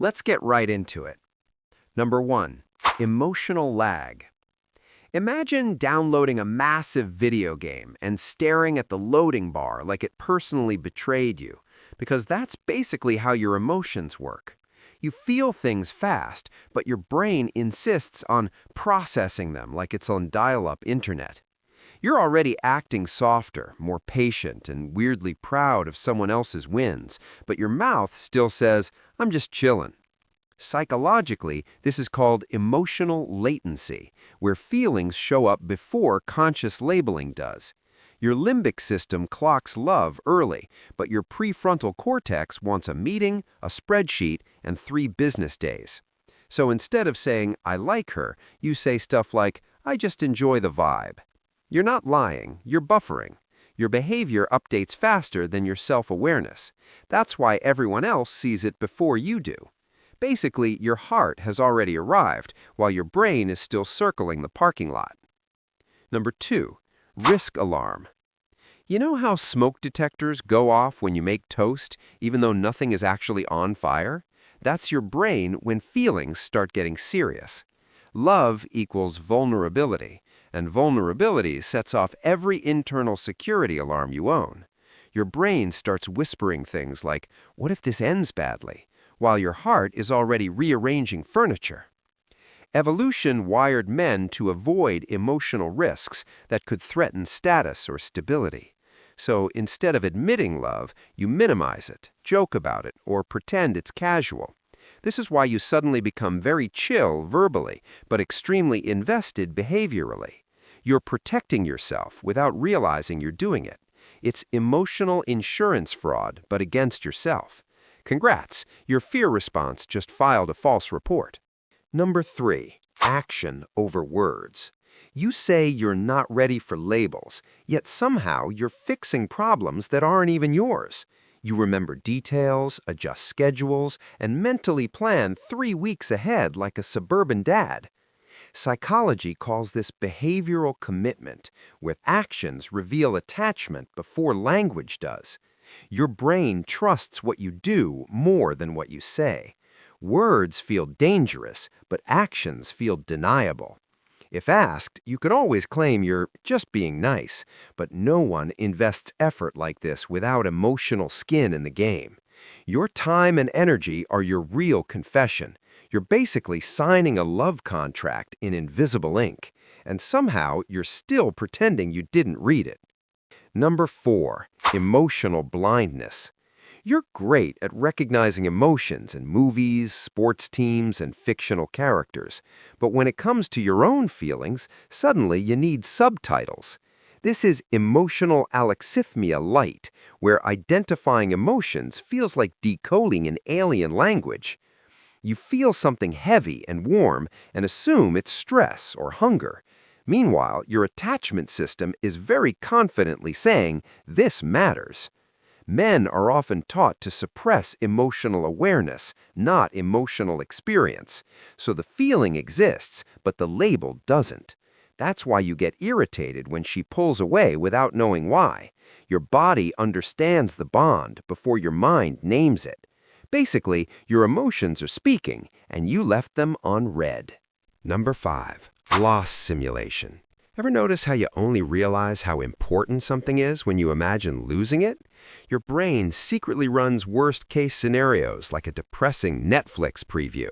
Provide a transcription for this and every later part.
Let's get right into it. Number 1. Emotional lag. Imagine downloading a massive video game and staring at the loading bar like it personally betrayed you, because that's basically how your emotions work. You feel things fast, but your brain insists on processing them like it's on dial-up internet. You're already acting softer, more patient, and weirdly proud of someone else's wins, but your mouth still says, "I'm just chillin'." Psychologically, this is called emotional latency, where feelings show up before conscious labeling does. Your limbic system clocks love early, but your prefrontal cortex wants a meeting, a spreadsheet, and 3 business days. So instead of saying, "I like her," you say stuff like, "I just enjoy the vibe." You're not lying, you're buffering. Your behavior updates faster than your self-awareness. That's why everyone else sees it before you do. Basically, your heart has already arrived, while your brain is still circling the parking lot. Number 2. Risk alarm. You know how smoke detectors go off when you make toast, even though nothing is actually on fire? That's your brain when feelings start getting serious. Love equals vulnerability, and vulnerability sets off every internal security alarm you own. Your brain starts whispering things like, "What if this ends badly?" while your heart is already rearranging furniture. Evolution wired men to avoid emotional risks that could threaten status or stability. So instead of admitting love, you minimize it, joke about it, or pretend it's casual. This is why you suddenly become very chill verbally, but extremely invested behaviorally. You're protecting yourself without realizing you're doing it. It's emotional insurance fraud, but against yourself. Congrats, your fear response just filed a false report. Number 3. Action over words. You say you're not ready for labels, yet somehow you're fixing problems that aren't even yours. You remember details, adjust schedules, and mentally plan 3 weeks ahead like a suburban dad. Psychology calls this behavioral commitment, where actions reveal attachment before language does. Your brain trusts what you do more than what you say. Words feel dangerous, but actions feel deniable. If asked, you could always claim you're just being nice, but no one invests effort like this without emotional skin in the game. Your time and energy are your real confession. You're basically signing a love contract in invisible ink, and somehow you're still pretending you didn't read it. Number 4. Emotional blindness. You're great at recognizing emotions in movies, sports teams, and fictional characters, but when it comes to your own feelings, suddenly you need subtitles. This is emotional alexithymia light, where identifying emotions feels like decoding an alien language. You feel something heavy and warm and assume it's stress or hunger. Meanwhile, your attachment system is very confidently saying, "This matters." Men are often taught to suppress emotional awareness, not emotional experience. So the feeling exists, but the label doesn't. That's why you get irritated when she pulls away without knowing why. Your body understands the bond before your mind names it. Basically, your emotions are speaking, and you left them on red. Number 5. Loss simulation. Ever notice how you only realize how important something is when you imagine losing it? Your brain secretly runs worst-case scenarios like a depressing Netflix preview.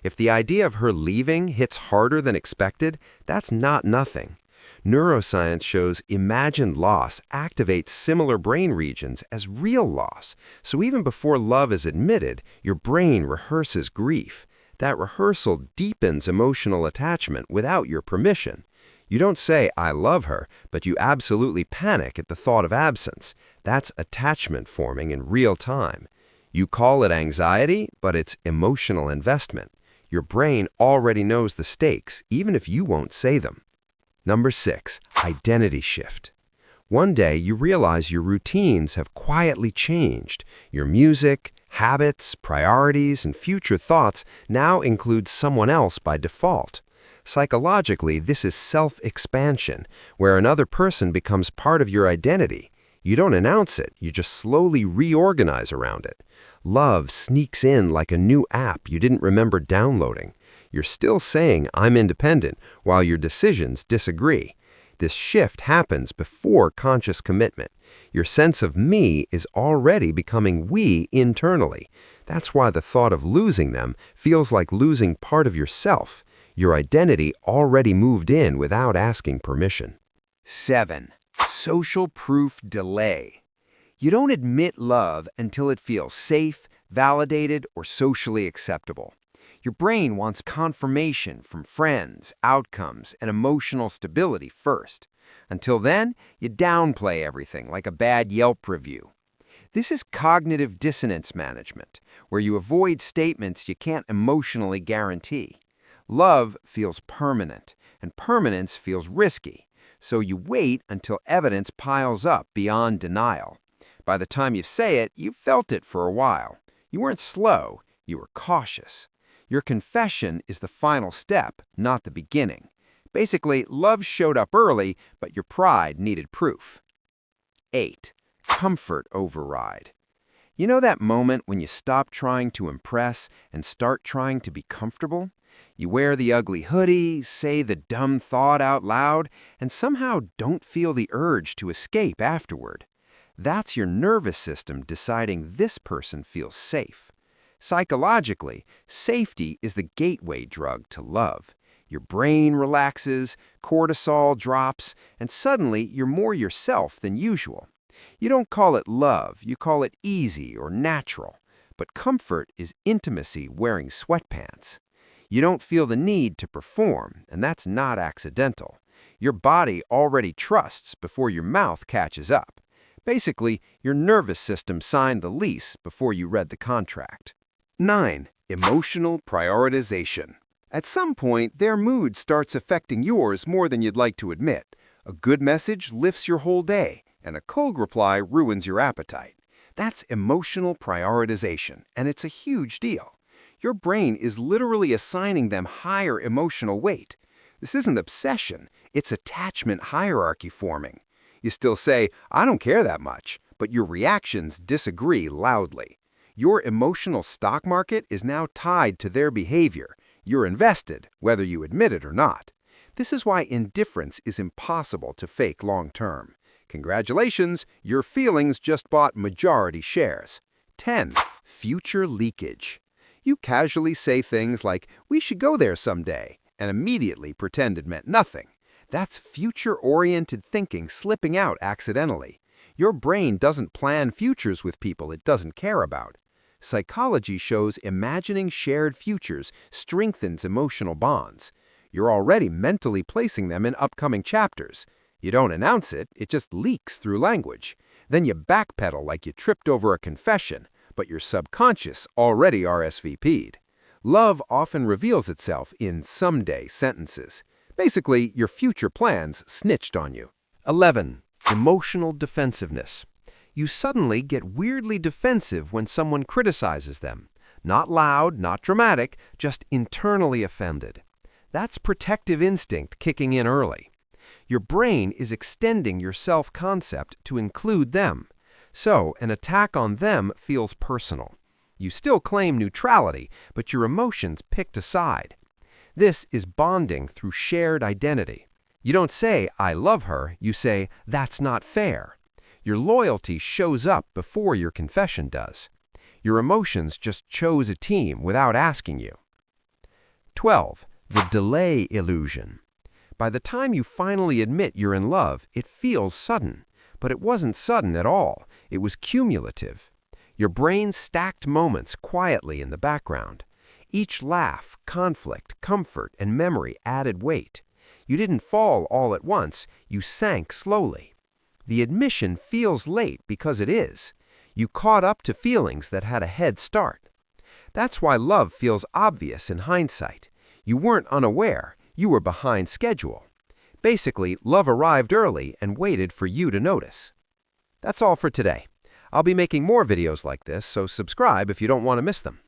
If the idea of her leaving hits harder than expected, that's not nothing. Neuroscience shows imagined loss activates similar brain regions as real loss. So even before love is admitted, your brain rehearses grief. That rehearsal deepens emotional attachment without your permission. You don't say, "I love her," but you absolutely panic at the thought of absence. That's attachment forming in real time. You call it anxiety, but it's emotional investment. Your brain already knows the stakes, even if you won't say them. Number 6. Identity shift. One day you realize your routines have quietly changed. Your music, habits, priorities, and future thoughts now include someone else by default. Psychologically, this is self-expansion, where another person becomes part of your identity. You don't announce it, you just slowly reorganize around it. Love sneaks in like a new app you didn't remember downloading. You're still saying, "I'm independent," while your decisions disagree. This shift happens before conscious commitment. Your sense of me is already becoming we internally. That's why the thought of losing them feels like losing part of yourself. Your identity already moved in without asking permission. 7. Social proof delay. You don't admit love until it feels safe, validated, or socially acceptable. Your brain wants confirmation from friends, outcomes, and emotional stability first. Until then, you downplay everything like a bad Yelp review. This is cognitive dissonance management, where you avoid statements you can't emotionally guarantee. Love feels permanent, and permanence feels risky, so you wait until evidence piles up beyond denial. By the time you say it, you've felt it for a while. You weren't slow, you were cautious. Your confession is the final step, not the beginning. Basically, love showed up early, but your pride needed proof. 8. Comfort override. You know that moment when you stop trying to impress and start trying to be comfortable? You wear the ugly hoodie, say the dumb thought out loud, and somehow don't feel the urge to escape afterward. That's your nervous system deciding this person feels safe. Psychologically, safety is the gateway drug to love. Your brain relaxes, cortisol drops, and suddenly you're more yourself than usual. You don't call it love, you call it easy or natural. But comfort is intimacy wearing sweatpants. You don't feel the need to perform, and that's not accidental. Your body already trusts before your mouth catches up. Basically, your nervous system signed the lease before you read the contract. 9. Emotional prioritization. At some point, their mood starts affecting yours more than you'd like to admit. A good message lifts your whole day, and a cold reply ruins your appetite. That's emotional prioritization, and it's a huge deal. Your brain is literally assigning them higher emotional weight. This isn't obsession, it's attachment hierarchy forming. You still say, "I don't care that much," but your reactions disagree loudly. Your emotional stock market is now tied to their behavior. You're invested, whether you admit it or not. This is why indifference is impossible to fake long-term. Congratulations, your feelings just bought majority shares. 10. Future leakage. You casually say things like, "We should go there someday," and immediately pretend it meant nothing. That's future-oriented thinking slipping out accidentally. Your brain doesn't plan futures with people it doesn't care about. Psychology shows imagining shared futures strengthens emotional bonds. You're already mentally placing them in upcoming chapters. You don't announce it, it just leaks through language. Then you backpedal like you tripped over a confession, but your subconscious already RSVP'd. Love often reveals itself in someday sentences. Basically, your future plans snitched on you. 11. Emotional defensiveness. You suddenly get weirdly defensive when someone criticizes them. Not loud, not dramatic, just internally offended. That's protective instinct kicking in early. Your brain is extending your self-concept to include them. So, an attack on them feels personal. You still claim neutrality, but your emotions picked a side. This is bonding through shared identity. You don't say, "I love her," you say, "That's not fair." Your loyalty shows up before your confession does. Your emotions just chose a team without asking you. 12. The delay illusion. By the time you finally admit you're in love, it feels sudden. But it wasn't sudden at all. It was cumulative. Your brain stacked moments quietly in the background. Each laugh, conflict, comfort, and memory added weight. You didn't fall all at once, you sank slowly. The admission feels late because it is. You caught up to feelings that had a head start. That's why love feels obvious in hindsight. You weren't unaware, you were behind schedule. Basically, love arrived early and waited for you to notice. That's all for today. I'll be making more videos like this, so subscribe if you don't want to miss them.